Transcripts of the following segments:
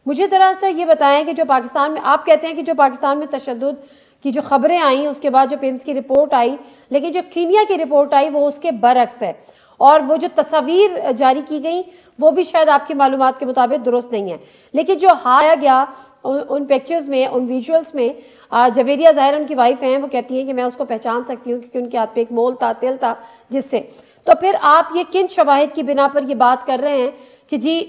مجھے ذرا سا یہ بتائیں کہ جو پاکستان میں آپ کہتے ہیں کہ جو پاکستان میں تشدد کی جو خبریں آئیں اس کے بعد جو پیمز کی رپورٹ آئی، لیکن جو کینیا کی رپورٹ آئی وہ اس کے برعکس ہے، اور وہ جو تصاویر جاری کی گئیں وہ بھی شاید آپ کی معلومات کے مطابق درست نہیں ہیں، لیکن جو آیا گیا ان پکچرز میں، ان ویژولز میں، جویریہ ظاہر ان کی وائف ہیں، وہ کہتی ہیں کہ میں اس کو پہچان سکتی ہوں کیونکہ ان کے ہاتھ پہ ایک مول تھا، تل تھا جس سے، تو پھر آپ یہ کن شواہد کی بنا پر یہ بات کر رہے ہیں کہ جی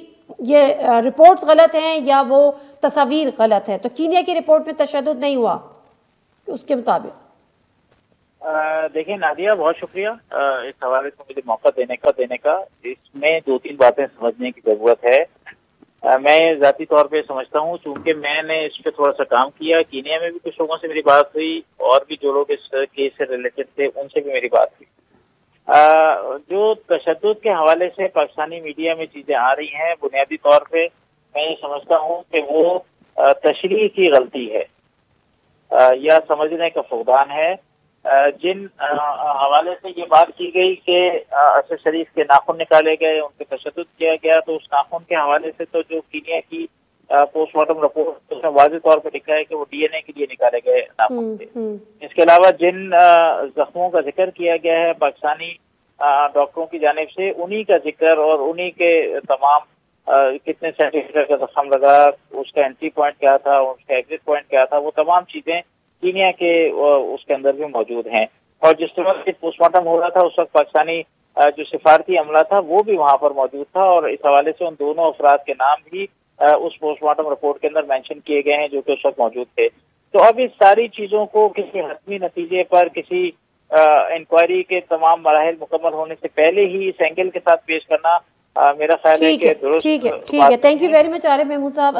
یہ رپورٹس غلط ہیں یا وہ تصاویر غلط ہیں؟ تو کینیا کی رپورٹ میں تشدد نہیں ہوا اس کے مطابق؟ دیکھیں نادیہ، بہت شکریہ اس حوالے سے مجھے موقع دینے کا۔ اس میں دو تین باتیں سمجھنے کی ضرورت ہے۔ میں ذاتی طور پہ سمجھتا ہوں، چونکہ میں نے اس پہ تھوڑا سا کام کیا، کینیا میں بھی کچھ لوگوں سے میری بات ہوئی اور بھی جو لوگ اس کیس سے ریلیٹڈ تھے ان سے بھی میری بات ہوئی۔ جو تشدد کے حوالے سے پاکستانی میڈیا میں چیزیں آ رہی ہیں، بنیادی طور پہ میں یہ سمجھتا ہوں کہ وہ تشریح کی غلطی ہے یا سمجھنے کا فقدان ہے۔ جن حوالے سے یہ بات کی گئی کہ اسد شریف کے ناخن نکالے گئے، ان پہ تشدد کیا گیا، تو اس ناخن کے حوالے سے تو جو کینیا کی پوسٹ مارٹم رپورٹ اس میں واضح طور پہ لکھا ہے کہ وہ ڈی این اے کے لیے نکالے گئے ناخن تھے۔ اس کے علاوہ جن زخموں کا ذکر کیا گیا ہے پاکستانی ڈاکٹروں کی جانب سے، انہی کا ذکر اور انہی کے تمام کتنے سینٹی میٹر کا زخم لگا، اس کا انٹری پوائنٹ کیا تھا، اس کا ایگزٹ پوائنٹ کیا تھا، وہ تمام چیزیں کینیا کے اس کے اندر بھی موجود ہیں۔ اور جس وقت پوسٹ مارٹم ہو رہا تھا اس وقت پاکستانی جو سفارتی عملہ تھا وہ بھی وہاں پر موجود تھا، اور اس حوالے سے ان دونوں افراد کے نام بھی اس پوسٹ مارٹم رپورٹ کے اندر مینشن کیے گئے ہیں جو کہ اس وقت موجود تھے۔ تو اب اس ساری چیزوں کو کسی حتمی نتیجے پر، کسی انکوائری کے تمام مراحل مکمل ہونے سے پہلے ہی اس اینگل کے ساتھ پیش کرنا میرا خیال ہے کہ درست ٹھیک ہے۔ تھینک یو ویری مچ عارف محمود صاحب۔